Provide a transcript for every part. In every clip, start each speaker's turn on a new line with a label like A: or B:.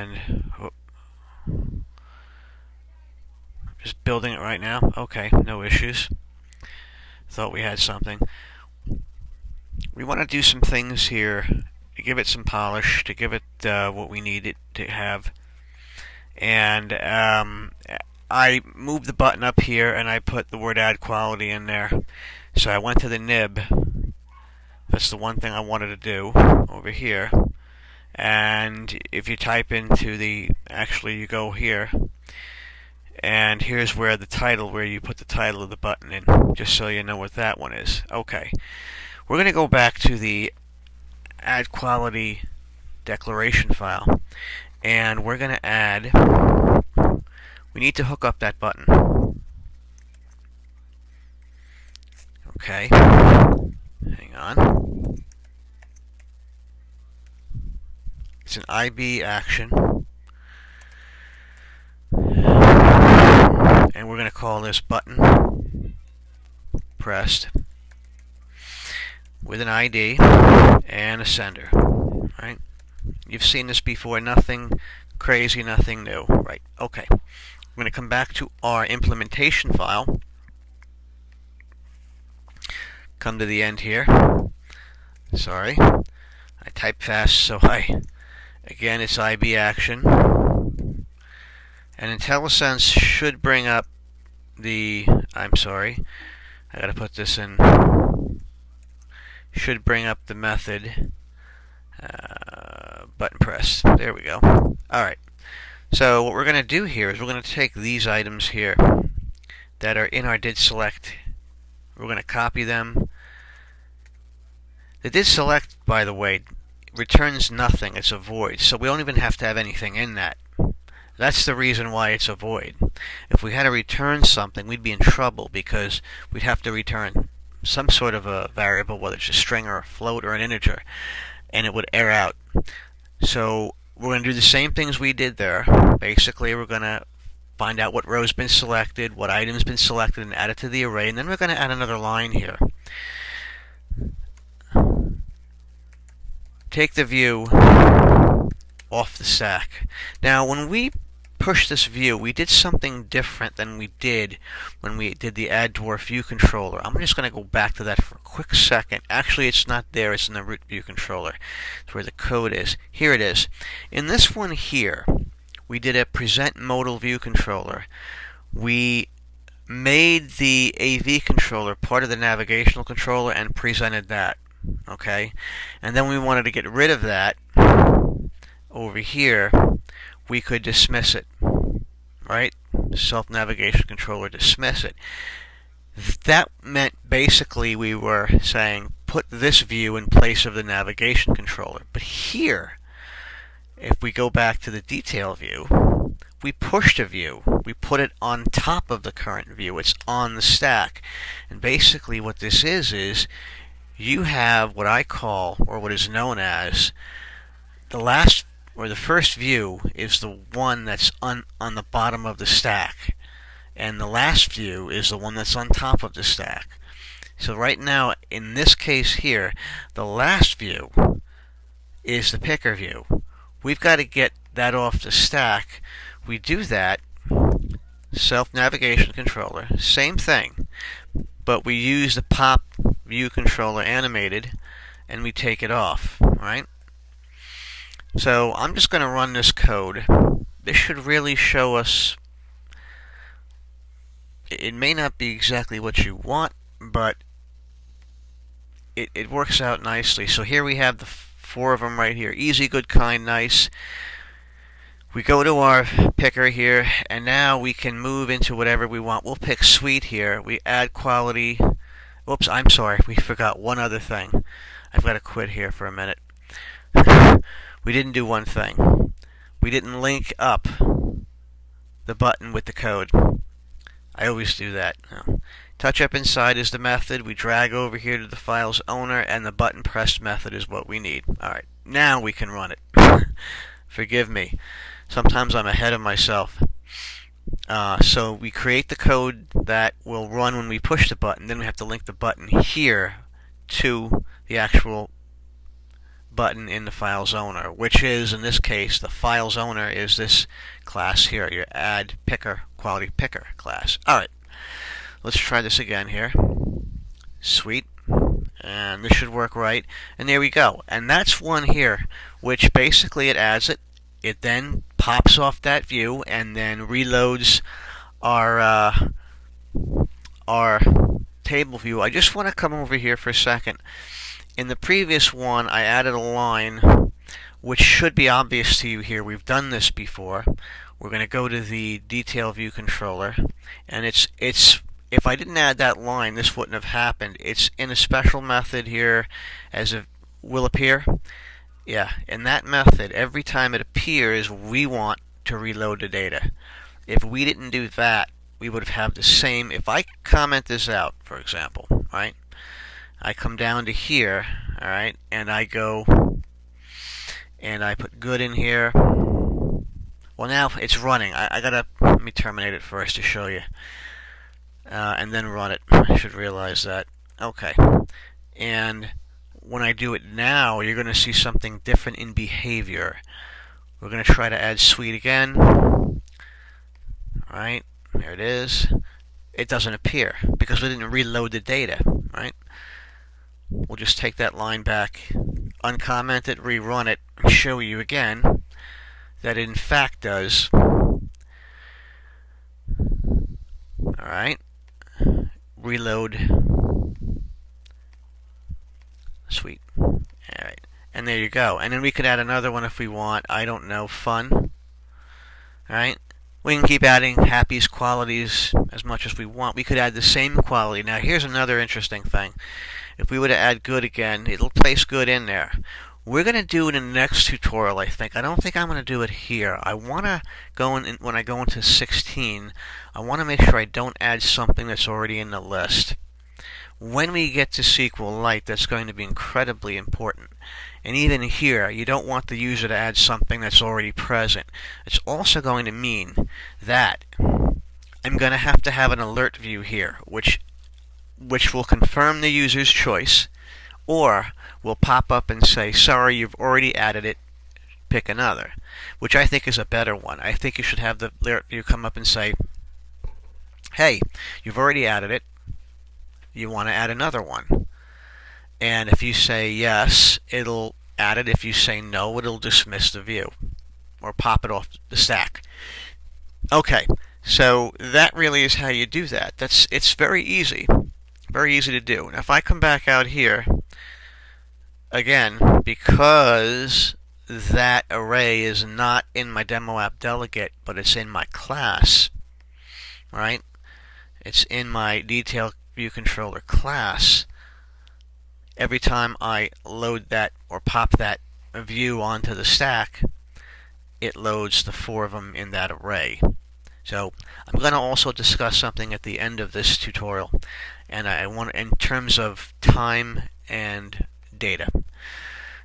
A: and just building it right now. Okay, no issues. Thought we had something. We want to do some things here to give it some polish, to give it what we need it to have. And I moved the button up here and I put the word add quality in there. So I went to the nib. That's the one thing I wanted to do over here. And if you type into you go here, and here's where you put the title of the button in, just so you know what that one is. Okay. We're going to go back to the add quality declaration file, and we're going to we need to hook up that button. Okay. Hang on. It's an IB action. And we're going to call this button pressed with an ID and a sender. Right? You've seen this before. Nothing crazy, nothing new. Right? Okay. We're going to come back to our implementation file. Come to the end here. Sorry. I type fast, so again, it's IB action. And IntelliSense should bring up I'm sorry, I gotta put this in, should bring up the method button press. There we go. Alright, so what we're going to do here is we're going to take these items here that are in our did select. We're going to copy them. The did select, by the way, returns nothing. It's a void, so we don't even have to have anything in that. That's the reason why it's a void. If we had to return something, we'd be in trouble because we'd have to return some sort of a variable, whether it's a string or a float or an integer, and it would error out. So we're going to do the same things we did there. Basically, we're going to find out what row's been selected, what item's been selected, and add it to the array, and then we're going to add another line here. Take the view off the stack. Now, when we push this view, we did something different than we did when we did the add dwarf view controller. I'm just going to go back to that for a quick second. Actually, it's not there. It's in the root view controller. It's where the code is. Here it is. In this one here, we did a present modal view controller. We made the AV controller part of the navigational controller and presented that. Okay? And then we wanted to get rid of that. Over here, we could dismiss it, right? Self-navigation controller, dismiss it. That meant basically we were saying put this view in place of the navigation controller. But here, if we go back to the detail view, we pushed a view. We put it on top of the current view. It's on the stack. And basically what this is you have what I call, or what is known as, the first view is the one that's on the bottom of the stack, and the last view is the one that's on top of the stack. So right now, in this case here, the last view is the picker view. We've got to get that off the stack. We do that, self-navigation controller, same thing, but we use the pop view controller animated, and we take it off, right? So I'm just going to run this code. This should really show us, it may not be exactly what you want, but it works out nicely. So here we have the 4 of them right here. Easy, good, kind, nice. We go to our picker here, and now we can move into whatever we want. We'll pick sweet here. We add quality. Oops, I'm sorry. We forgot one other thing. I've got to quit here for a minute. We didn't do one thing. We didn't link up the button with the code. I always do that. Touch up inside is the method. We drag over here to the file's owner, and the button pressed method is what we need. Alright, now we can run it. Forgive me. Sometimes I'm ahead of myself. So we create the code that will run when we push the button. Then we have to link the button here to the actual button in the file's owner, which is, in this case, the file's owner is this class here, your add picker, quality picker class. Alright, let's try this again here. Sweet. And this should work right. And there we go. And that's one here, which basically it adds it. It then pops off that view and then reloads our table view. I just want to come over here for a second. In the previous one, I added a line which should be obvious to you here. We've done this before. We're going to go to the detail view controller, and it's if I didn't add that line, this wouldn't have happened. It's in a special method here, as it will appear. Yeah, in that method, every time it appears, we want to reload the data. If we didn't do that, we would have the same. If I comment this out, for example, right? I come down to here, all right, and I go and I put good in here. Well, now it's running. Let me terminate it first to show you, and then run it. I should realize that. Okay, and when I do it now, you're going to see something different in behavior. We're going to try to add sweet again. All right, there it is. It doesn't appear because we didn't reload the data, right? We'll just take that line back, uncomment it, rerun it, and show you again that it in fact does. Alright. Reload. Sweet. Alright. And there you go. And then we could add another one if we want. I don't know. Fun. Alright. We can keep adding happies, qualities as much as we want. We could add the same quality. Now here's another interesting thing. If we were to add good again, it'll place good in there. We're going to do it in the next tutorial, I think. I don't think I'm going to do it here. I want to go in, when I go into 16, I want to make sure I don't add something that's already in the list. When we get to SQLite, that's going to be incredibly important. And even here, you don't want the user to add something that's already present. It's also going to mean that I'm going to have an alert view here, which will confirm the user's choice, or will pop up and say, sorry, you've already added it, pick another, which I think is a better one. I think you should have the alert view come up and say, hey, you've already added it, you want to add another one. And if you say yes, it'll add it. If you say no, it'll dismiss the view or pop it off the stack. Okay, so that really is how you do that. It's very easy. Very easy to do. Now if I come back out here, again, because that array is not in my demo app delegate, but it's in my class, right? It's in my detail view controller class. Every time I load that or pop that view onto the stack, it loads the 4 of them in that array. So I'm going to also discuss something at the end of this tutorial, and I want, in terms of time and data.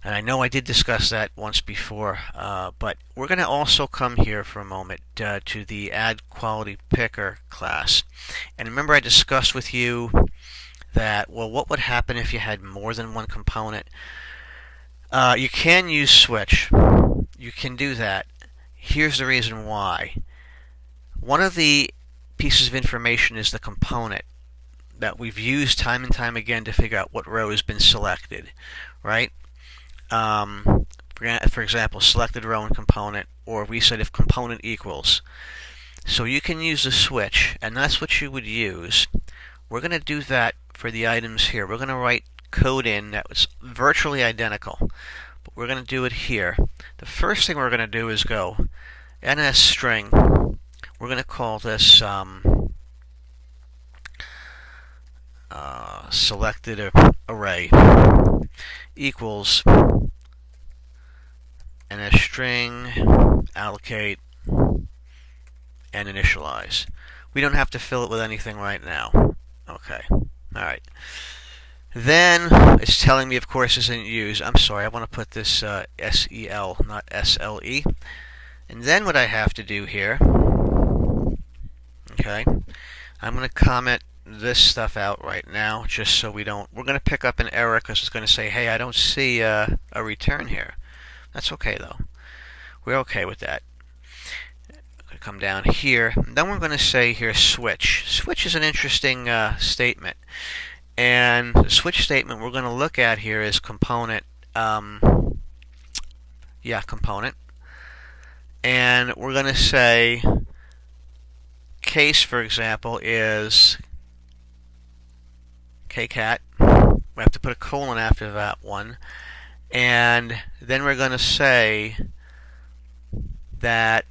A: And I know I did discuss that once before, but we're going to also come here for a moment to the add quality picker class. And remember I discussed with you that, well, what would happen if you had more than one component? You can use switch. You can do that. Here's the reason why. One of the pieces of information is the component that we've used time and time again to figure out what row has been selected, right? For example, selected row and component, or we said if component equals. So you can use the switch, and that's what you would use. We're going to do that for the items here. We're going to write code in that was virtually identical, but we're going to do it here. The first thing we're going to do is go ns string. We're going to call this selected array equals ns string allocate and initialize. We don't have to fill it with anything right now. Okay. Alright. Then it's telling me, of course, isn't used. I'm sorry, I want to put this SEL, not SLE. And then what I have to do here, okay, I'm going to comment this stuff out right now, just so we don't. We're going to pick up an error because it's going to say, hey, I don't see a return here. That's okay though. We're okay with that. Going to come down here. Then we're going to say here switch. Switch is an interesting statement. And the switch statement we're going to look at here is component. Component. And we're going to say case, for example, is kcat. We have to put a colon after that one. And then we're going to say that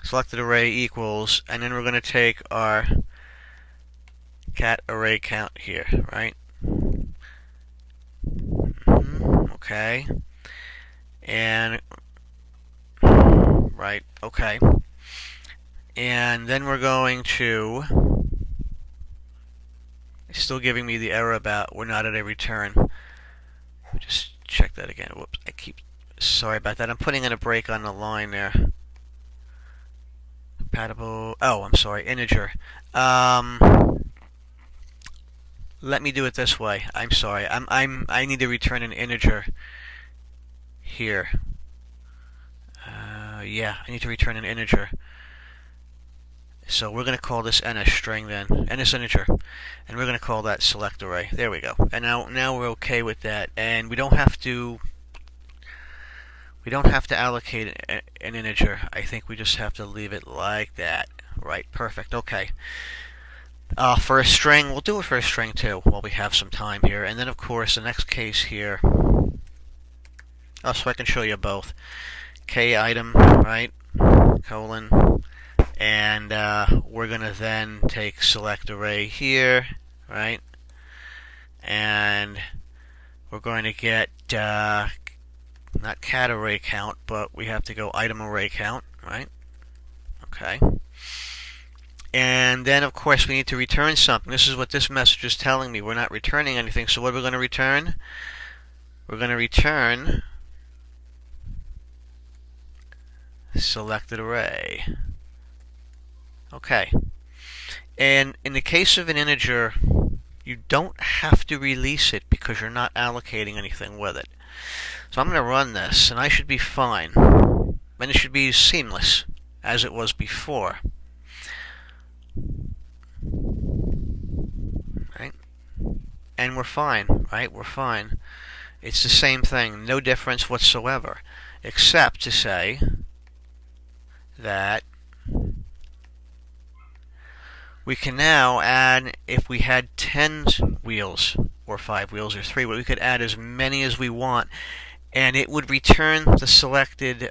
A: selected array equals, and then we're going to take our cat array count here, right? Okay. And right, okay. And then we're going to, it's still giving me the error about we're not at a return. Just check that again. Whoops, sorry about that. I'm putting in a break on the line there. Compatible, oh, I'm sorry, integer. Let me do it this way. I'm sorry. I need to return an integer here. Yeah, I need to return an integer. So we're going to call this NS string then, NS integer, and we're going to call that select array. There we go. And now we're okay with that, and we don't have to allocate an integer. I think we just have to leave it like that. Right, perfect. Okay. For a string, we'll do it for a string too while we have some time here. And then of course the next case here, so I can show you both. K item, right, colon, and we're going to then take select array here, right, and we're going to get not cat array count, but we have to go item array count, right? Okay. And then, of course, we need to return something. This is what this message is telling me. We're not returning anything. So what are we going to return? We're going to return selected array. Okay. And in the case of an integer, you don't have to release it because you're not allocating anything with it. So I'm going to run this, and I should be fine. And it should be seamless as it was before. Right? And we're fine, right? We're fine. It's the same thing, no difference whatsoever, except to say that we can now add, if we had 10 wheels, or 5 wheels, or 3, we could add as many as we want, and it would return the selected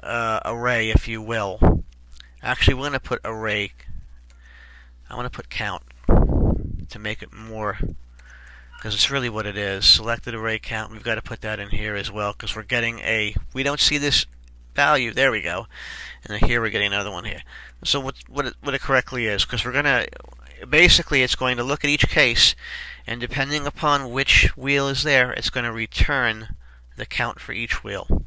A: array, if you will. Actually, we're going to put array. I want to put count to make it more, because it's really what it is. Selected array count. We've got to put that in here as well, because we're getting we don't see this value. There we go. And then here we're getting another one here. So what it correctly is, because we're going to, basically it's going to look at each case, and depending upon which wheel is there, it's going to return the count for each wheel.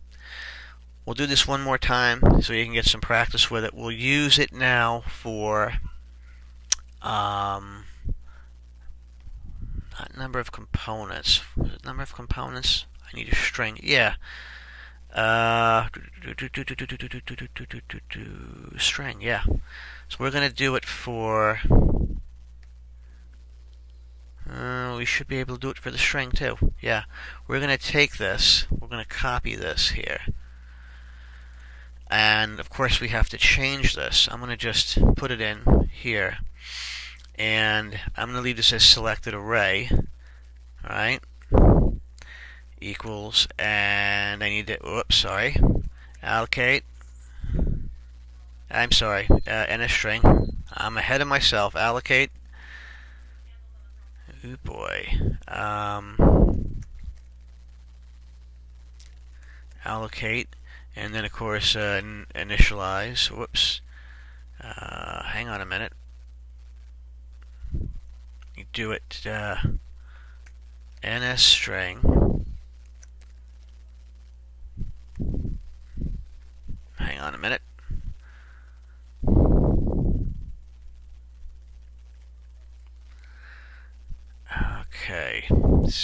A: We'll do this one more time so you can get some practice with it. We'll use it now for not number of components. Number of components? I need a string. Yeah. String, yeah. So we're going to do it for, we should be able to do it for the string too. Yeah. We're going to take this, we're going to copy this here. And of course we have to change this. I'm going to just put it in here. And I'm going to leave this as selected array. Alright. Equals, and I need to, allocate. I'm sorry, NS string. I'm ahead of myself. Allocate. Oh boy. Allocate. And then, of course, initialize. Whoops. Hang on a minute. You do it. NS string. Hang on a minute.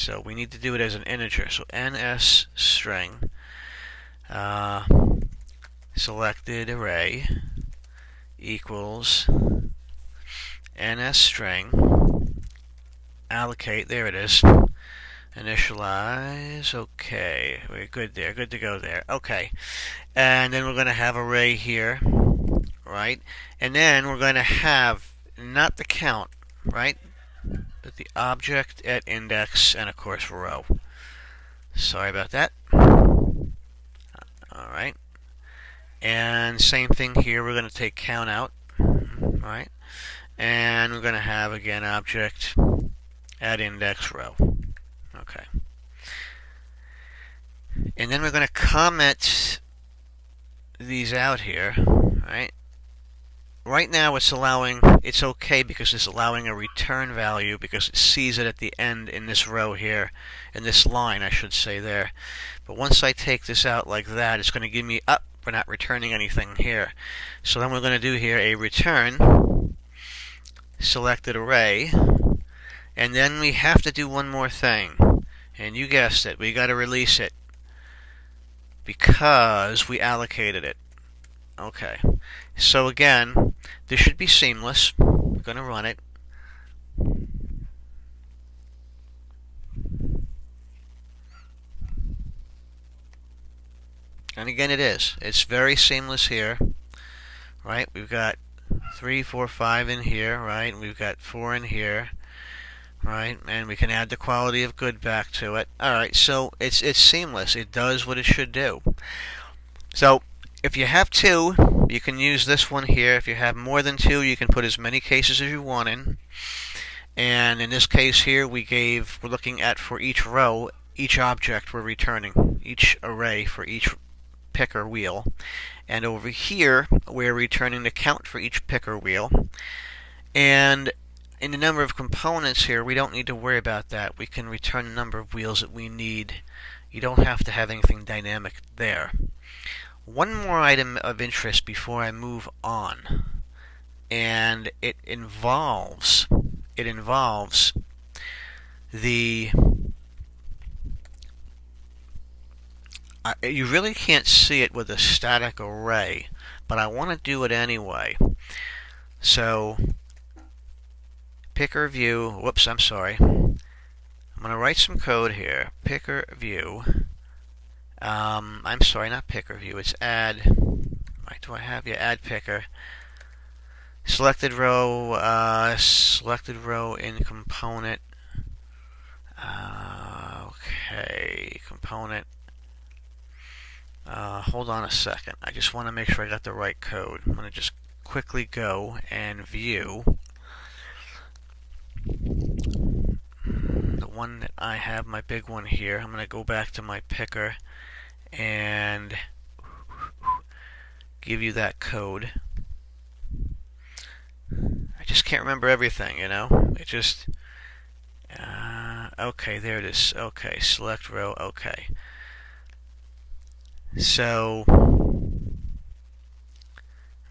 A: So we need to do it as an integer. So ns string selected array equals ns string allocate. There it is. Initialize. Okay, we're good there. Good to go there. Okay, and then we're going to have array here, right? And then we're going to have not the count, right? But the object at index and of course row. Sorry about that. Alright. And same thing here, we're going to take count out. Right? And we're going to have again object at index row. Okay. And then we're going to comment these out here, right? Right now it's okay because it's allowing a return value because it sees it at the end in this row here, in this line I should say there. But once I take this out like that, it's going to give me we're not returning anything here. So then we're going to do here a return selected array, and then we have to do one more thing, and you guessed it, we got to release it because we allocated it. Okay, so again, this should be seamless. We're going to run it. And again, it is. It's very seamless here, right? We've got 3, 4, 5 in here, right? We've got 4 in here, right? And we can add the quality of good back to it. All right, so it's seamless. It does what it should do. So if you have 2, you can use this one here. If you have more than 2, you can put as many cases as you want in. And in this case here, we're looking at for each row, each object we're returning, each array for each picker wheel. And over here, we're returning the count for each picker wheel. And in the number of components here, we don't need to worry about that. We can return the number of wheels that we need. You don't have to have anything dynamic there. One more item of interest before I move on, and it involves the you really can't see it with a static array, but I want to do it anyway. So picker view, whoops, I'm sorry. I'm going to write some code here. Picker view. I'm sorry, not picker view. It's add. Right, do I have? Yeah, add picker. Selected row in component. Okay, component. Hold on a second. I just want to make sure I got the right code. I'm going to just quickly go and view the one that I have, my big one here. I'm going to go back to my picker and give you that code. I just can't remember everything, you know? It just... okay, there it is. Okay, select row. Okay. So, let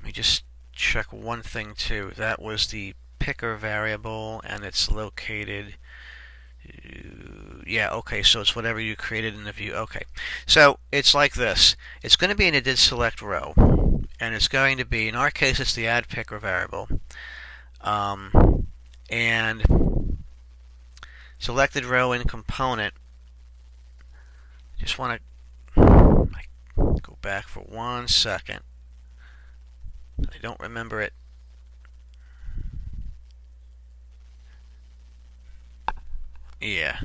A: me just check one thing too. That was the picker variable, and it's located... yeah, okay, so it's whatever you created in the view. Okay, so it's like this. It's going to be in a did select row, and it's going to be, in our case, it's the add picker variable. And selected row in component. Just want to go back for 1 second. I don't remember it. Yeah.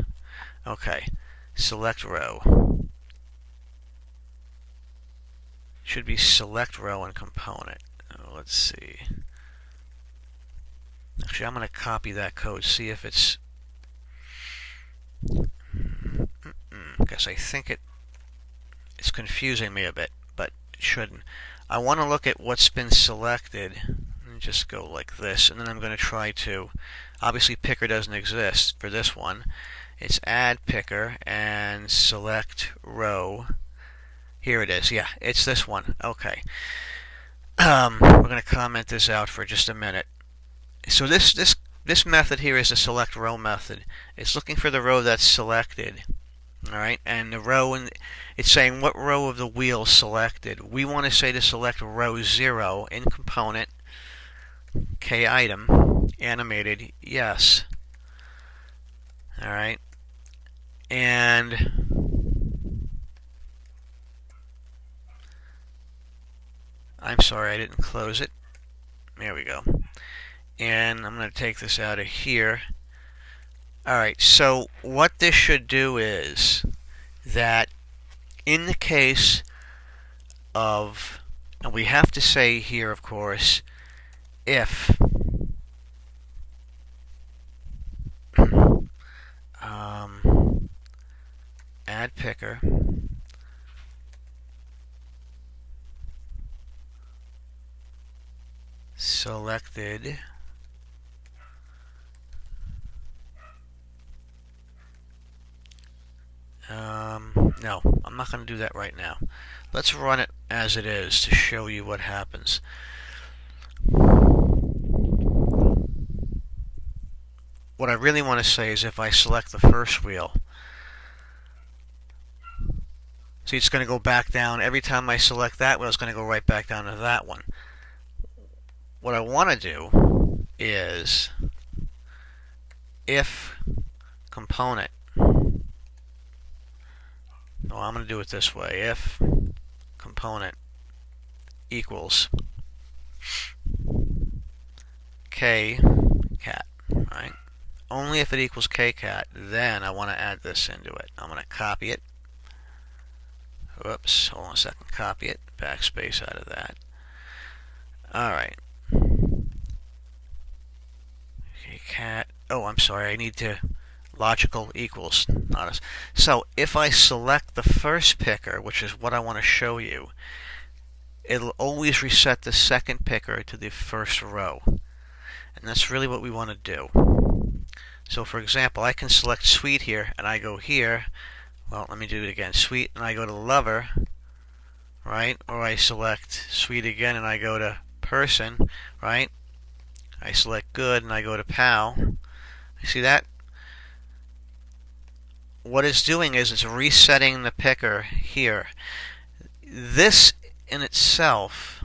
A: Okay. Select row. Should be select row and component. Let's see. Actually, I'm going to copy that code, see if it's... because I think it's confusing me a bit, but it shouldn't. I want to look at what's been selected and just go like this, and then I'm going to try to... Obviously, picker doesn't exist for this one. It's add picker and select row. Here it is. Yeah, it's this one. Okay. We're going to comment this out for just a minute. So this this method here is the select row method. It's looking for the row that's selected. Alright, and the row, and it's saying what row of the wheel selected. We want to say to select row 0 in component, K item, animated, yes. Alright, and I'm sorry I didn't close it. There we go. And I'm going to take this out of here. Alright, so what this should do is that in the case of, and we have to say here, of course, if add picker selected no, I'm not going to do that right now. Let's run it as it is to show you what happens. What I really want to say is if I select the first wheel, see, it's going to go back down. Every time I select that wheel, it's going to go right back down to that one. What I want to do is if component, well, I'm going to do it this way. If component equals k cat, right? Only if it equals k cat, then I want to add this into it. I'm going to copy it. Whoops, hold on a second. Copy it. Backspace out of that. Alright. Okay, cat. Oh, I'm sorry. I need to logical equals. Not a, so if I select the first picker, which is what I want to show you, it'll always reset the second picker to the first row. And that's really what we want to do. So for example, I can select sweet here, and I go here. Well, let me do it again. Sweet, and I go to lover, right? Or I select sweet again, and I go to person, right? I select good, and I go to pal. You see that? What it's doing is it's resetting the picker here. This in itself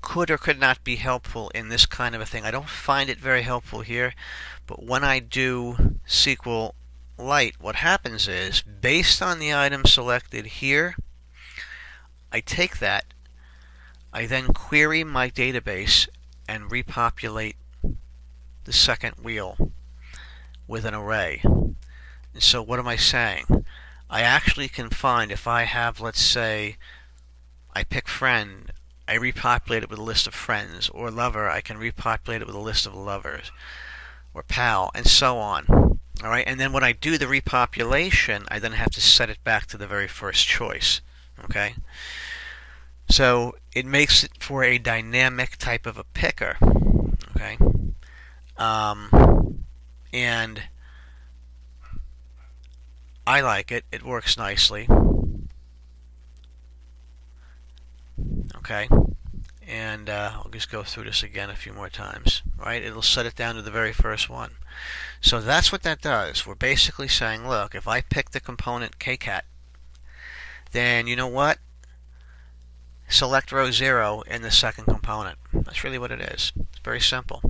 A: could or could not be helpful in this kind of a thing. I don't find it very helpful here, but when I do SQLite, what happens is, based on the item selected here, I take that, I then query my database and repopulate the second wheel with an array. And so what am I saying? I actually can find, if I have, let's say, I pick friend, I repopulate it with a list of friends, or lover, I can repopulate it with a list of lovers, or pal, and so on. Alright, and then when I do the repopulation, I then have to set it back to the very first choice. Okay? So it makes it for a dynamic type of a picker. Okay? And I like it. It works nicely. Okay, and I'll just go through this again a few more times. Right, it'll set it down to the very first one. So that's what that does. We're basically saying, look, if I pick the component kcat, then you know what? Select row 0 in the second component. That's really what it is. It's very simple.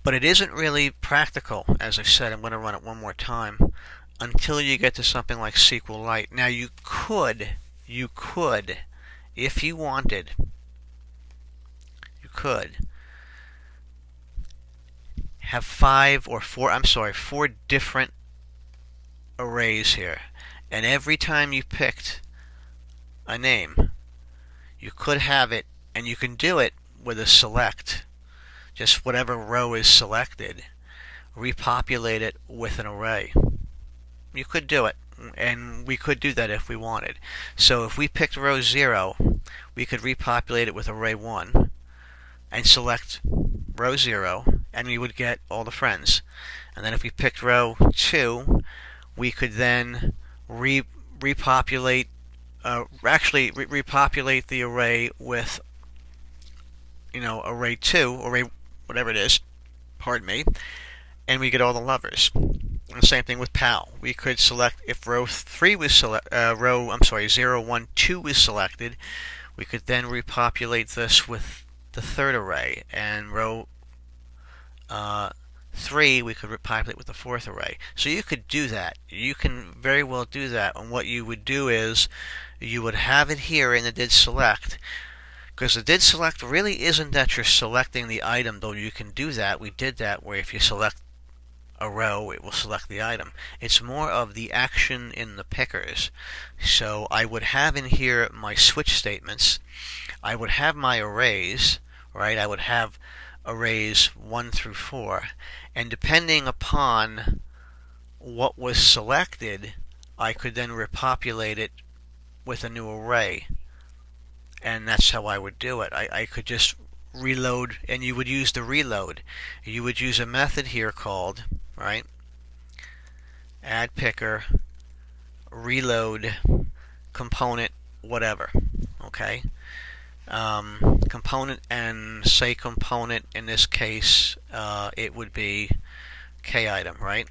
A: But it isn't really practical, as I said. I'm going to run it one more time until you get to something like SQLite. Now you could, if you wanted, you could have four different arrays here. And every time you picked a name, you could have it, and you can do it with a select. Just whatever row is selected, repopulate it with an array. You could do it, and we could do that if we wanted. So if we picked row 0, we could repopulate it with array 1 and select row 0, and we would get all the friends. And then if we picked row 2, we could then repopulate the array with array 2, array whatever it is, pardon me, and we get all the levers. And the same thing with PAL. We could select if row 3 was I'm sorry, 0, 1, 2 was selected. We could then repopulate this with the third array, and row 3 we could repopulate with the fourth array. So you could do that. You can very well do that. And what you would do is you would have it here in the did select, because the did select really isn't that you're selecting the item, though you can do that. We did that where if you select a row, it will select the item. It's more of the action in the pickers. So I would have in here my switch statements. I would have my arrays, right? I would have arrays 1 through 4. And depending upon what was selected, I could then repopulate it with a new array. And that's how I would do it. I could just reload, and you would use the reload. You would use a method here called, right, add picker, reload, component, whatever, okay? Component, and say component, in this case, it would be K item, right?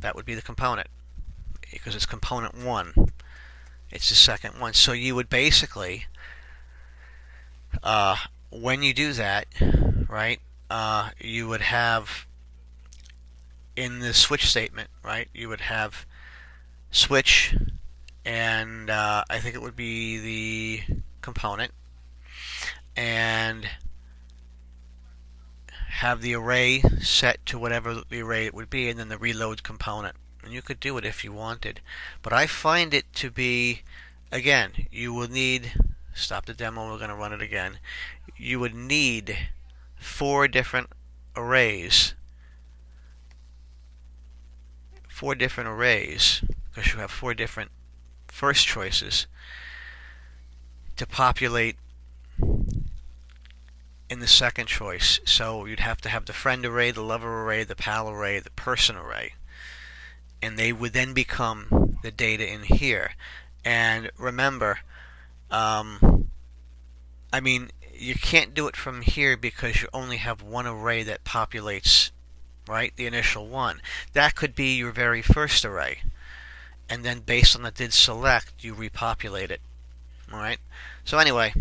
A: That would be the component, because it's component 1. It's the second one. So you would basically, when you do that, right, you would have in the switch statement, right, you would have switch, and I think it would be the component, and have the array set to whatever the array it would be, and then the reload component. And you could do it if you wanted. But I find it to be, again, you will need, stop the demo, we're going to run it again. You would need 4 different arrays. 4 different arrays, because you have 4 different first choices to populate in the second choice. So you'd have to have the friend array, the lover array, the pal array, the person array. And they would then become the data in here. And remember, I mean, you can't do it from here because you only have one array that populates, right, the initial one. That could be your very first array. And then based on the did select, you repopulate it. Alright? So anyway,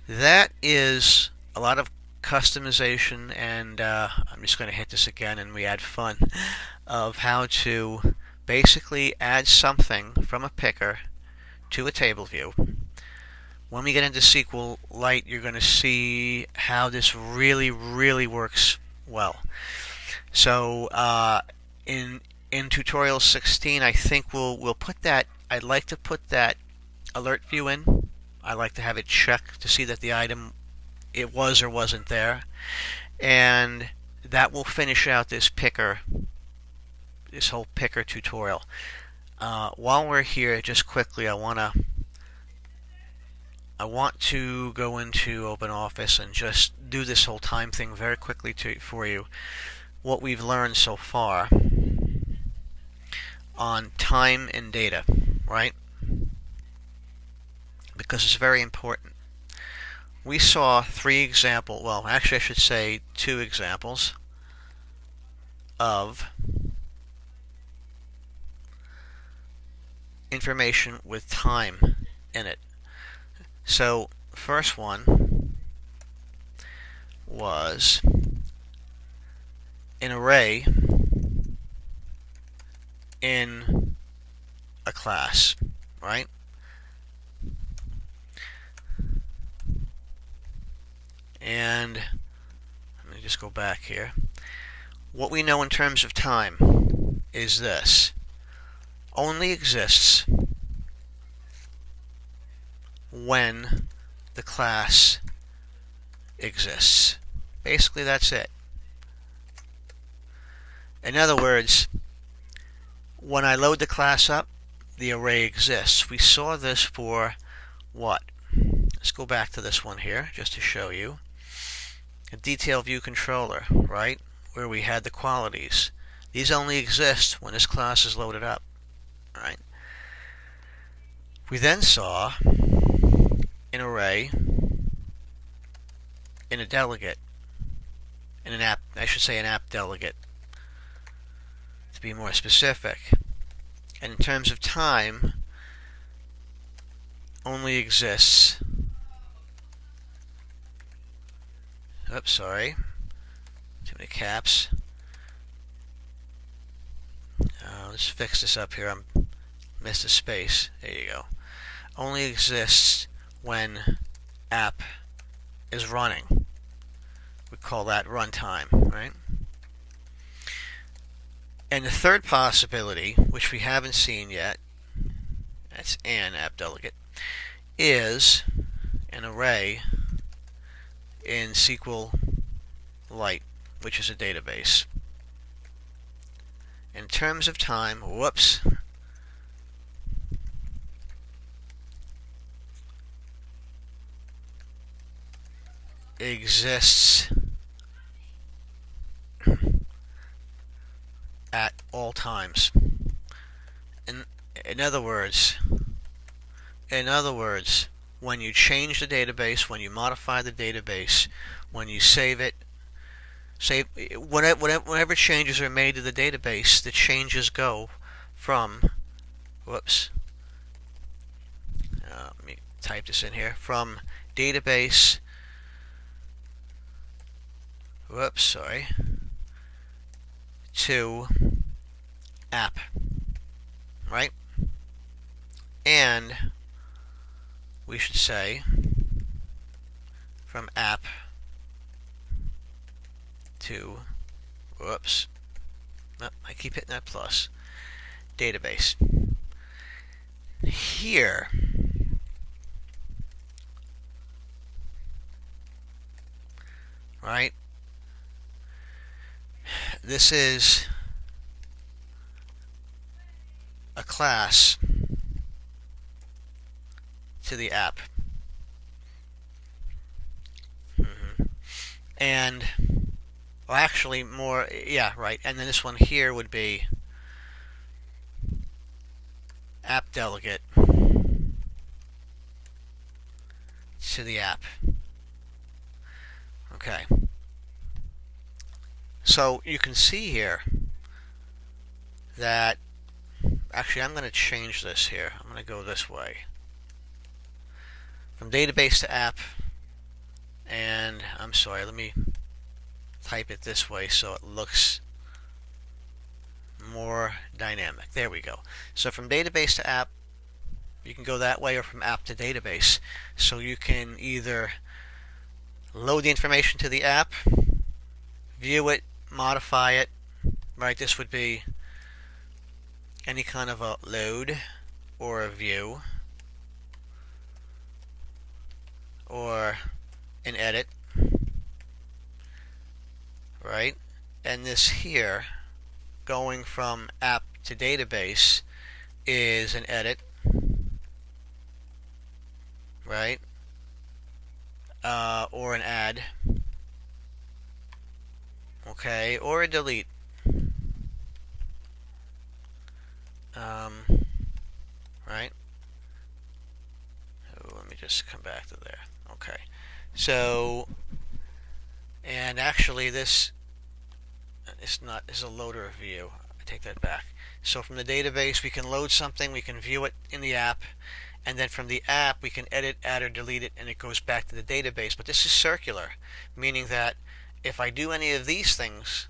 A: that is a lot of customization, and I'm just going to hit this again and we add fun of how to basically add something from a picker to a table view. When we get into SQLite, you're going to see how this really, really works well. So in tutorial 16, I think we'll put that. I'd like to put that alert view in. I like to have it check to see that the item, it was or wasn't there, and that will finish out this whole picker tutorial. While we're here, just quickly, I want to go into OpenOffice and just do this whole time thing very quickly for you. What we've learned so far on time and data, right? Because it's very important. We saw 3 examples, well, actually I should say 2 examples of information with time in it. So, first one was an array in a class, right? And let me just go back here. What we know in terms of time is this: only exists when the class exists. Basically, that's it. In other words, when I load the class up, the array exists. We saw this for what? Let's go back to this one here just to show you. A detail view controller, right? Where we had the qualities. These only exist when this class is loaded up, right? We then saw an array in a delegate, in an app, I should say an app delegate, to be more specific. And in terms of time, only exists, oops, sorry, too many caps. Let's fix this up here. I missed a space. There you go. Only exists when app is running. We call that runtime, right? And the third possibility, which we haven't seen yet, that's an app delegate, is an array in SQLite, which is a database. In terms of time, whoops, exists at all times. In other words, when you change the database, when you modify the database, when you save it, whenever changes are made to the database, the changes go from, whoops, let me type this in here, from database, whoops, sorry, to app, right? And we should say from app to, whoops, no, I keep hitting that plus, database. Here, right, this is a class to the app. And, well, actually more, yeah, right, and then this one here would be app delegate to the app. Okay. So you can see here that, actually I'm going to change this here. I'm going to go this way. From database to app, and I'm sorry, let me type it this way so it looks more dynamic. There we go. So from database to app, you can go that way, or from app to database. So you can either load the information to the app, view it, modify it, right? This would be any kind of a load or a view or an edit, right? And this here, going from app to database, is an edit, right? Or an add, okay, or a delete. Right? Oh, let me just come back to there. Okay. So, and actually this is a loader view. I take that back. So from the database we can load something, we can view it in the app, and then from the app we can edit, add, or delete it, and it goes back to the database. But this is circular, meaning that if I do any of these things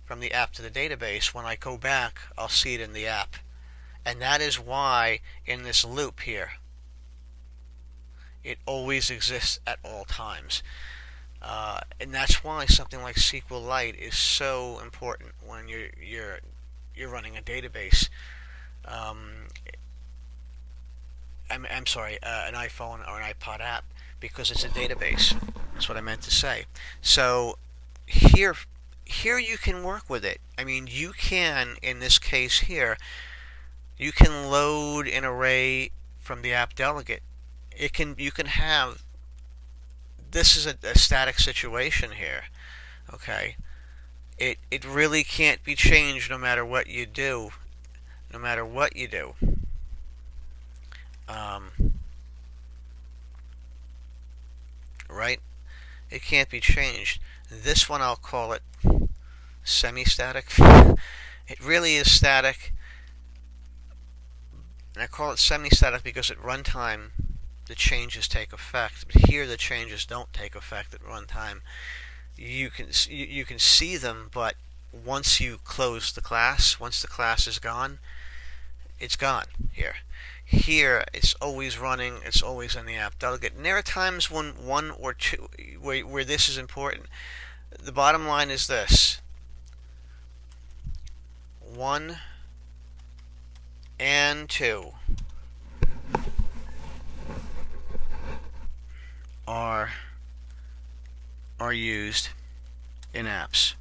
A: from the app to the database, when I go back I'll see it in the app. And that is why in this loop here it always exists at all times. And that's why something like SQLite is so important when you're running a database. I'm sorry, an iPhone or an iPod app, because it's a database. That's what I meant to say. So here you can work with it. I mean, you can, in this case here, you can load an array from the app delegate. You can have, this is a static situation here, okay? It really can't be changed no matter what you do. No matter what you do. Right? it can't be changed. This one I'll call it semi-static. It really is static, and I call it semi-static because at runtime the changes take effect. But here the changes don't take effect at runtime. You can see them, but once you close the class, once the class is gone, it's gone here. Here, it's always running, it's always in the app delegate. And there are times when one or two, where this is important. The bottom line is this: 1 and 2 are used in apps.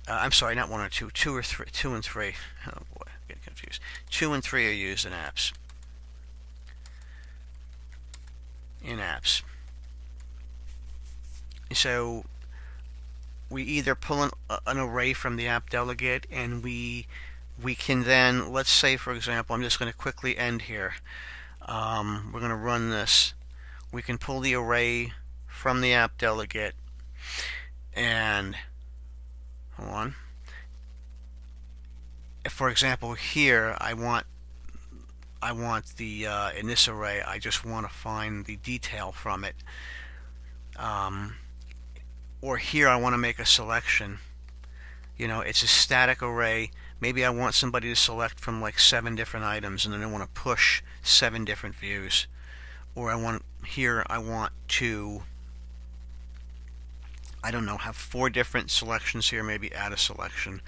A: I'm sorry, not 1 or 2. 2 or 3. 2 and 3. Oh boy, I'm getting confused. 2 and 3 are used in apps. So we either pull an array from the app delegate, and we can then, let's say for example, I'm just going to quickly end here. We're going to run this. We can pull the array from the app delegate, and hold on. If, for example, here I want the in this array, I just want to find the detail from it. Or here I want to make a selection. It's a static array. Maybe I want somebody to select from like 7 different items, and then I want to push 7 different views. Or I want to, I don't know, have 4 different selections here, maybe add a selection.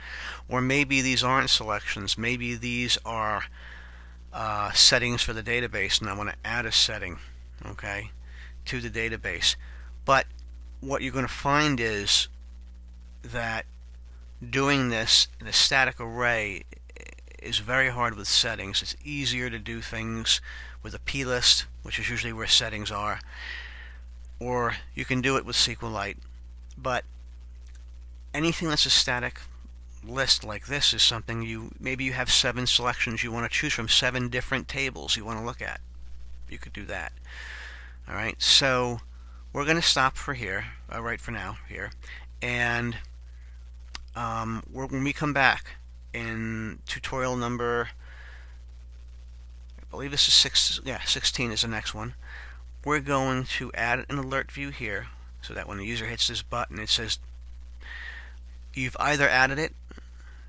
A: Or maybe these aren't selections. Maybe these are settings for the database, and I want to add a setting, okay, to the database. But what you're going to find is that doing this in a static array is very hard with settings. It's easier to do things with a plist, which is usually where settings are, or you can do it with SQLite. But anything that's a static list like this is something maybe you have 7 selections you want to choose from, 7 different tables you want to look at. You could do that. Alright, so we're going to stop for here, right for now here, and when we come back in tutorial number, I believe this is 16 is the next one, we're going to add an alert view here, so that when the user hits this button, it says you've either added it,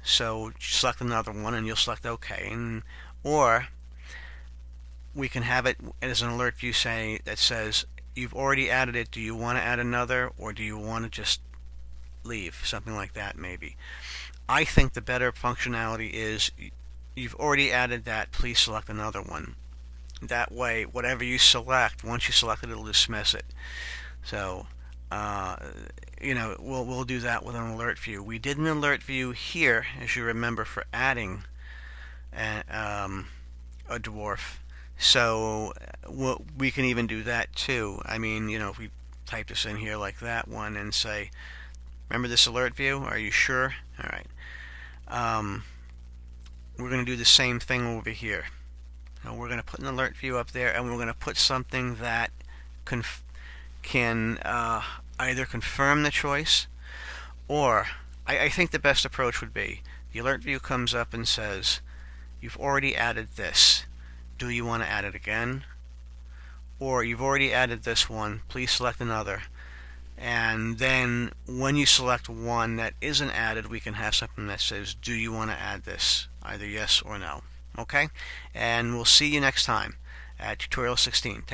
A: so select another one and you'll select OK, or we can have it as an alert view that says you've already added it, do you want to add another, or do you want to just leave, something like that maybe. I think the better functionality is you've already added that, please select another one. That way, whatever you select, once you select it, it'll dismiss it. So we'll do that with an alert view. We did an alert view here, as you remember, for adding a dwarf. So we can even do that too. I mean, if we type this in here like that one and say, remember this alert view? Are you sure? All right. We're going to do the same thing over here. So we're going to put an alert view up there, and we're going to put something that can either confirm the choice, or I think the best approach would be the alert view comes up and says, you've already added this. Do you want to add it again? Or you've already added this one, please select another. And then when you select one that isn't added, we can have something that says, do you want to add this? Either yes or no. Okay? And we'll see you next time at tutorial 16.